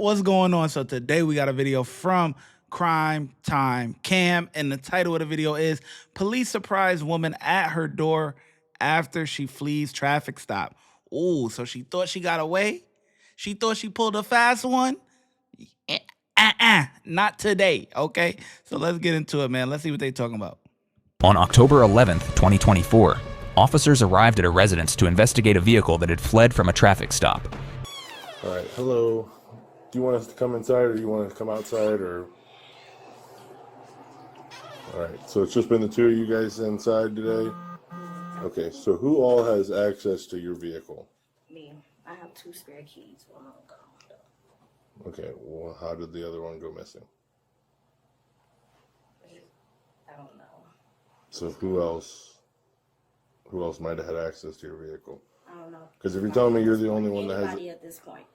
What's going on? So today we got a video from Crime Time Cam, and the title of the video is Police Surprise Woman at Her Door After She Flees Traffic Stop. Ooh, so she thought she got away? She thought she pulled a fast one? Not today, okay? So let's get into it, man. Let's see what they're talking about. On October 11th, 2024, officers arrived at a residence to investigate a vehicle that had fled from a traffic stop. All right, hello. Do you want us to come inside or do you want us to come outside or? All right, so it's just been the two of you guys inside today? Okay, so who all has access to your vehicle? Me. I have 2 spare keys. One on go. Okay, well, how did the other one go missing? I don't know. So who else might have had access to your vehicle? I don't know. Because if you're telling me you're the only one that has anybody at this point.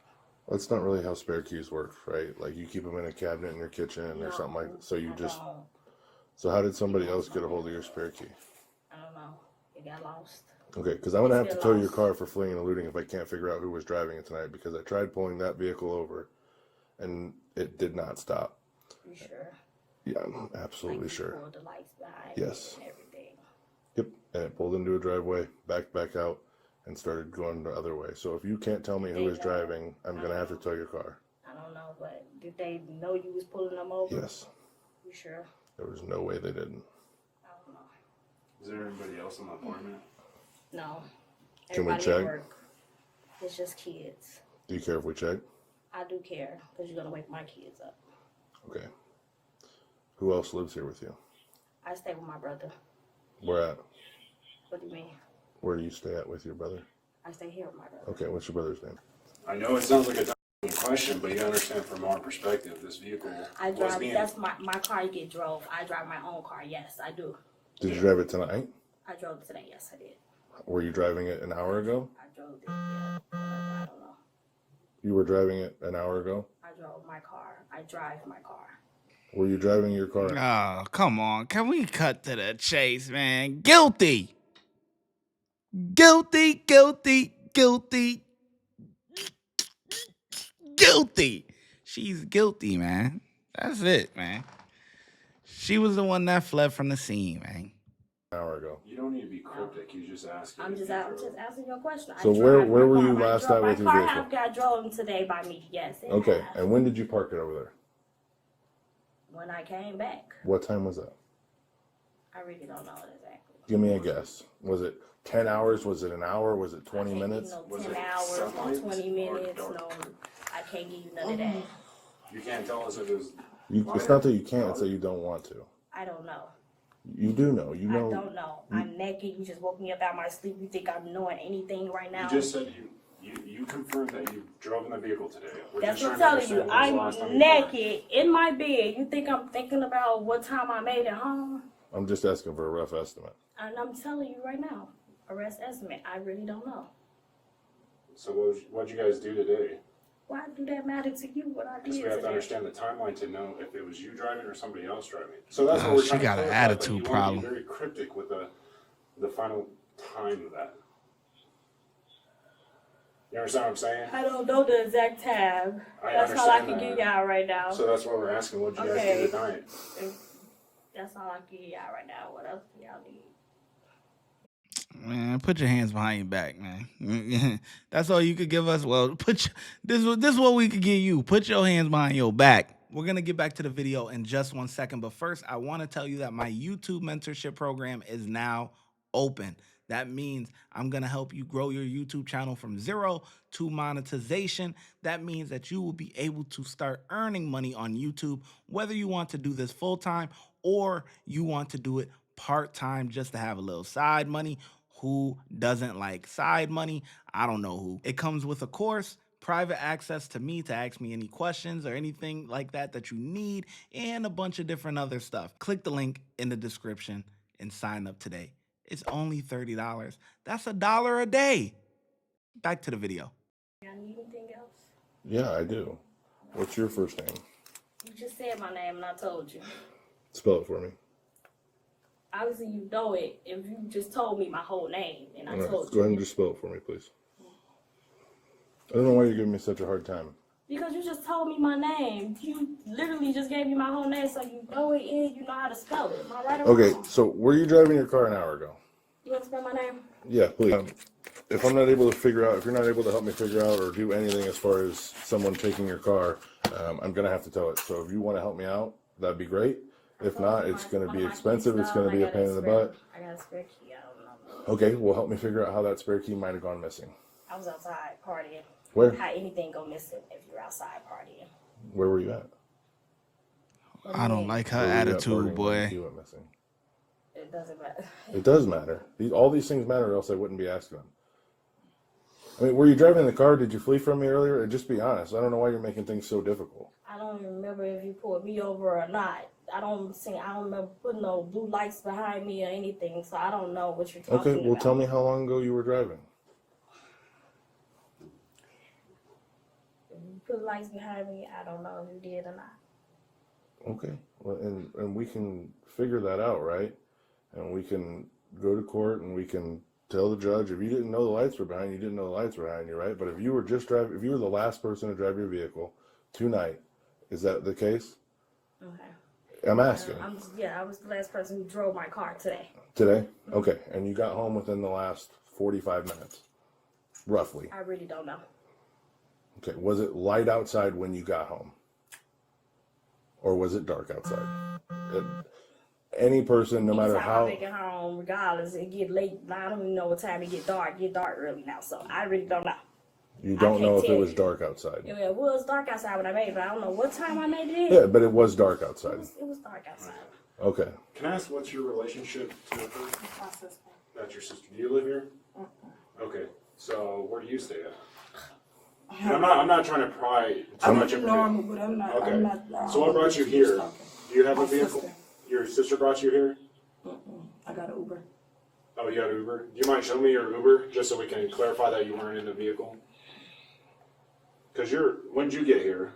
That's not really how spare keys work, right? Like you keep them in a cabinet in your kitchen or something like that. So you just. So how did somebody else get a hold of your spare key? I don't know. It got lost. Okay, because I'm going to have to tow your car for fleeing and eluding if I can't figure out who was driving it tonight, because I tried pulling that vehicle over and it did not stop. You sure? Yeah, I'm absolutely sure. Pulled the lights behind yes. And everything. Yep, and it pulled into a driveway, backed back out, and started going the other way. So if you can't tell me who is driving, I'm going to have to tow your car. I don't know, but did they know you was pulling them over? Yes. You sure? There was no way they didn't. I don't know. Is there anybody else in the apartment? No. Can we Everybody check? at work. It's just kids. Do you care if we check? I do care, because you're going to wake my kids up. Okay. Who else lives here with you? I stay with my brother. Where at? What do you mean? Where do you stay at with your brother? I stay here with my brother. Okay, what's your brother's name? I know it sounds like a dumb question, but you understand from our perspective, this vehicle I was drive, being... that's my car get drove. I drive my own car, yes, I do. Did you drive it tonight? I drove it today, yes, I did. Were you driving it an hour ago? I drove it, yeah. I don't know. You were driving it an hour ago? I drove my car. I drive my car. Were you driving your car? Oh, come on. Can we cut to the chase, man? Guilty. Guilty, guilty, guilty. Guilty. She's guilty, man. That's it, man. She was the one that fled from the scene, man. An hour ago. You don't need to be cryptic, you just ask. I'm just asking you a question. So where were you last night with your vehicle? My car got driven today by me, yes. Okay, and when did you park it over there? When I came back. What time was that? I really don't know exactly. Give me a guess. Was it 10 hours? Was it an hour? Was it 20 minutes? No 10 hours, no 20 minutes, no. I can't give you none of that. You can't tell us if it was... It's not that you can't, it's that you don't want to. I don't know. You do know. You know. I don't know. I'm naked. You just woke me up out of my sleep. You think I'm knowing anything right now? You just said you confirmed that you drove in the vehicle today. That's what I'm telling you. I'm naked in my bed. You think I'm thinking about what time I made it home? I'm just asking for a rough estimate. And I'm telling you right now, arrest estimate. I really don't know. So what'd you guys do today? Why do that matter to you? What I did Because we have to today? understand the timeline to know if it was you driving or somebody else driving. So that's what we're trying she got to an clarify, attitude but you problem. want to be very cryptic with the final time of that. You understand what I'm saying? I don't know the exact time. That's all I can give y'all right now. So that's what we're asking. What did you guys do tonight? That's all I can give y'all right now. What else do y'all need? Man, put your hands behind your back, man. That's all you could give us. Well, this is what we could give you. Put your hands behind your back. We're going to get back to the video in just 1 second. But first, I want to tell you that my YouTube mentorship program is now open. That means I'm going to help you grow your YouTube channel from 0 to monetization. That means that you will be able to start earning money on YouTube, whether you want to do this full time or you want to do it part-time just to have a little side money. Who doesn't like side money? I don't know who. It comes with a course, private access to me to ask me any questions or anything like that you need, and a bunch of different other stuff. Click the link in the description and sign up today. It's only $30. That's $1 a day. Back to the video. Y'all need anything else? Yeah, I do. What's your first name? You just said my name and I told you. Spell it for me. Obviously you know it if you just told me my whole name and I told you. Go ahead and just spell it for me, please. I don't know why you're giving me such a hard time. Because you just told me my name. You literally just gave me my whole name, so you know it and you know how to spell it. Am I right or Okay, wrong? so were you driving your car an hour ago? You want to spell my name? Yeah, please. If I'm not able to figure out, if you're not able to help me figure out or do anything as far as someone taking your car, I'm going to have to tow it. So if you want to help me out, that'd be great. If not, it's going to be expensive. It's going to be a pain in the butt. I got a spare key. I don't know. Okay, well, help me figure out how that spare key might have gone missing. I was outside partying. Where? How anything go missing if you're outside partying? Where were you at? I don't like her Where were you at attitude, partying when the boy. key went missing? It doesn't matter. It does matter. All these things matter, or else I wouldn't be asking them. I mean, were you driving the car? Did you flee from me earlier? Or just be honest. I don't know why you're making things so difficult. I don't even remember if you pulled me over or not. I don't remember putting no blue lights behind me or anything, so I don't know what you're talking about. Okay, well, tell me how long ago you were driving. If you put lights behind me, I don't know if you did or not. Okay, well, and we can figure that out, right? And we can go to court and we can tell the judge if you didn't know the lights were behind you, didn't know the lights were behind you, right? But if you were just driving, if you were the last person to drive your vehicle tonight, is that the case? Okay. I'm asking. I was the last person who drove my car today. Today? Okay, and you got home within the last 45 minutes, roughly. I really don't know. Okay, was it light outside when you got home? Or was it dark outside? Any person, no matter Anytime how... I make it home, regardless, it get late. I don't even know what time it get dark. Get dark early now, so I really don't know. You don't know if it tell was you. dark outside. Yeah, it was dark outside when I made it, but I don't know what time I made it in. Yeah, but it was dark outside. It was dark outside. Okay. Can I ask what's your relationship to her? My sister. That's your sister. Do you live here? Okay. So where do you stay at? And I'm not trying to pry too I much live information. normal, but I'm not. Okay. I'm not. So what brought you here? Do you have a My vehicle? sister. Your sister brought you here? I got an Uber. Oh, you got an Uber? Do you mind showing me your Uber just so we can clarify that you weren't in the vehicle? Because when did you get here?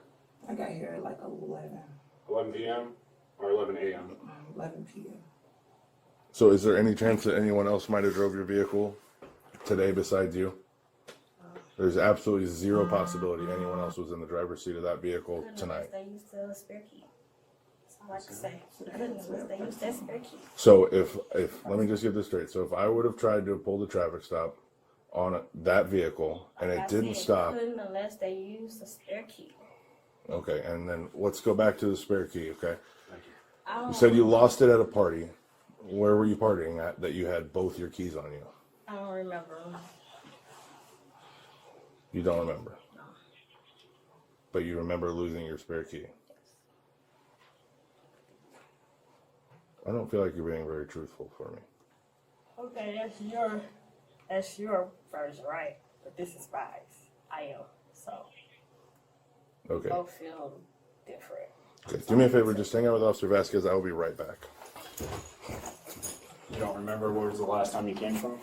I got here at like 11, 11 p.m. or 11 a.m.? 11 p.m. So is there any chance that anyone else might have drove your vehicle today besides you? There's absolutely zero possibility anyone else was in the driver's seat of that vehicle tonight. They used the spare key. That's all I can say. Goodness, they used that spare key. So if let me just get this straight. So if I would have tried to pull the traffic stop on that vehicle and it didn't stop. Couldn't unless they used the spare key. Okay, and then let's go back to the spare key, okay? I You said you lost it at a party. Where were you partying at that you had both your keys on you? don't remember. You don't remember. But you remember losing your spare key. I don't feel like you're being very truthful for me. Okay, that's your version, right? But this is mine. I am. So Okay. both feel different. Okay. Do me a favor, just hang out with Officer Vasquez. I will be right back. You don't remember where was the last time you came from?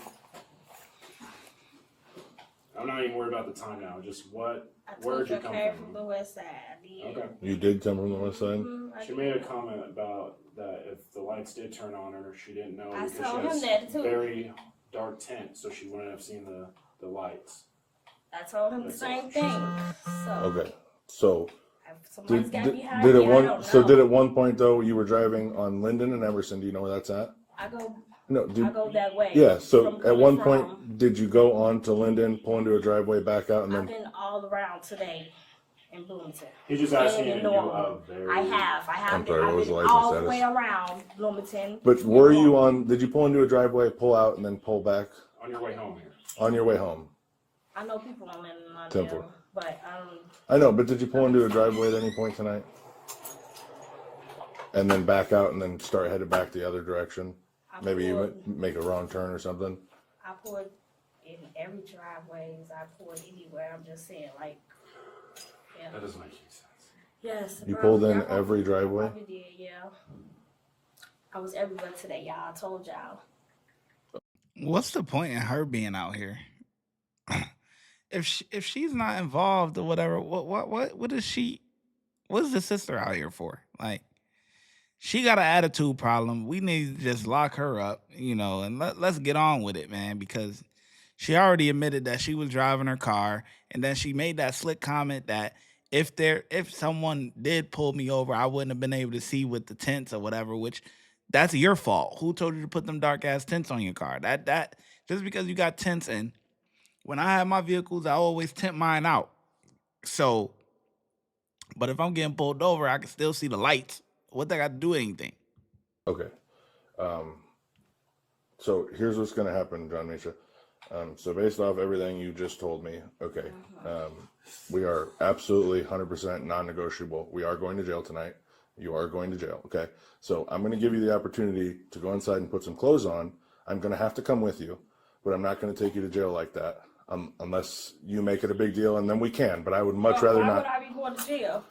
I'm not even worried about the time now. Just where told did you I come came from? from the west side. I did. Okay. You did come from the west side? I She made a comment about that if the lights did turn on her, she didn't know I because told she him has that too. very dark tint, so she wouldn't have seen the lights. I told him the same thing. So Okay. So if somebody's got behind did me, it I one don't so know. did at one point though you were driving on Linden and Emerson? Do you know where that's at? I go No. I go that way. Yeah. So From at one coming point, from- did you go on to Linden, pull into a driveway, back out, and I've then? been all around today in Bloomington. He's just asking And you in to do Normal. a very. I have I'm sorry, what I've was been the license all the status? way around Bloomington. But were you on? Did you pull into a driveway, pull out, and then pull back On your way home here. on your way home? I know people on Linden, Temple. but I know, but did you pull into a driveway at any point tonight? And then back out, and then start headed back the other direction? Maybe you make a wrong turn or something. I poured in every driveways. I poured anywhere. I'm just saying, like, yeah. That doesn't make any sense. Yes. You bro, pulled in I every driveway? probably did, yeah. I was everywhere today, y'all. I told y'all. What's the point in her being out here? if she's not involved or whatever, what is she? What is the sister out here for? Like, she got an attitude problem. We need to just lock her up, and let's get on with it, man, because she already admitted that she was driving her car, and then she made that slick comment that if someone did pull me over, I wouldn't have been able to see with the tints or whatever, which that's your fault. Who told you to put them dark ass tints on your car? That just because you got tints in. When I have my vehicles, I always tint mine out. So, but if I'm getting pulled over, I can still see the lights. What they got to do with anything? Okay. So here's what's going to happen, John Misha. So based off everything you just told me, okay, we are absolutely 100% non-negotiable. We are going to jail tonight. You are going to jail, okay? So I'm going to give you the opportunity to go inside and put some clothes on. I'm going to have to come with you, but I'm not going to take you to jail like that unless you make it a big deal, and then we can. But I would much rather Why not. would I be going to jail?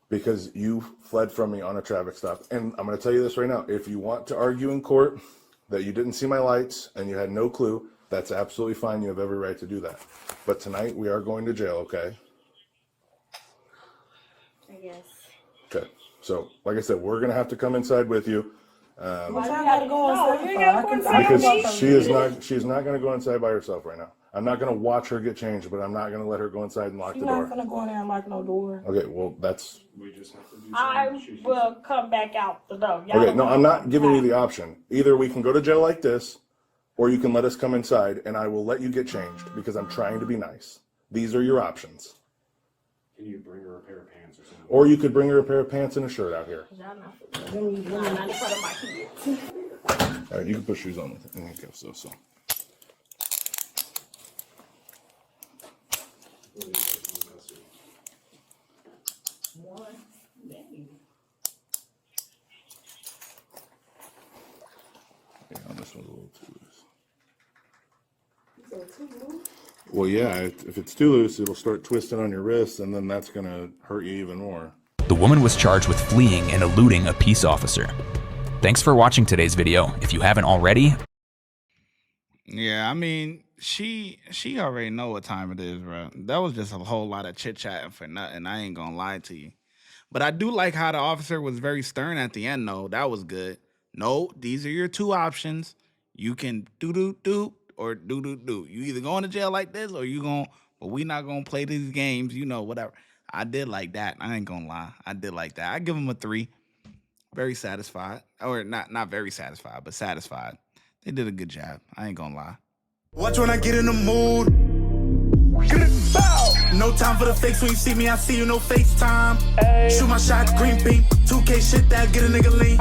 Because you fled from me on a traffic stop. And I'm going to tell you this right now. If you want to argue in court that you didn't see my lights and you had no clue, that's absolutely fine. You have every right to do that. But tonight we are going to jail, okay? I guess. Okay. So, like I said, we're going to have to come inside with you. Why you gotta go No, inside you for? gotta I go can- inside I can Because walk over there. she's not going to go inside by herself right now. I'm not going to watch her get changed, but I'm not going to let her go inside and lock She's the not door. gonna go in there and lock no door. Okay, well, that's... We just have to do I something. will come back out the door. Y'all Okay, don't no, wanna I'm not come giving you back. the option. Either we can go to jail like this, or you can let us come inside, and I will let you get changed, because I'm trying to be nice. These are your options. Can you bring her a pair of pants or something? Or you could bring her a pair of pants and a shirt out here. Y'all not in front of my kids. All right, you can put shoes on with it. Okay, so. Yeah, this one's a little too loose. Well, yeah, if it's too loose, it'll start twisting on your wrist, and then that's going to hurt you even more. The woman was charged with fleeing and eluding a peace officer. Thanks for watching today's video. If you haven't already, Yeah, I mean, she already know what time it is, bro. That was just a whole lot of chit chatting for nothing. I ain't gonna lie to you. But I do like how the officer was very stern at the end, though. That was good. No, these are your two options. You can do or do. You either going to jail like this or you going, but we not gonna play these games, whatever. I did like that. I ain't gonna lie. I did like that. I give him a 3. Very satisfied. Or not very satisfied, but satisfied. They did a good job. I ain't gonna lie. Watch when I get in the mood. Bow. No time for the fakes. When you see me, I see you, no FaceTime. Shoot my shot, green beam. 2K shit that get a nigga lean.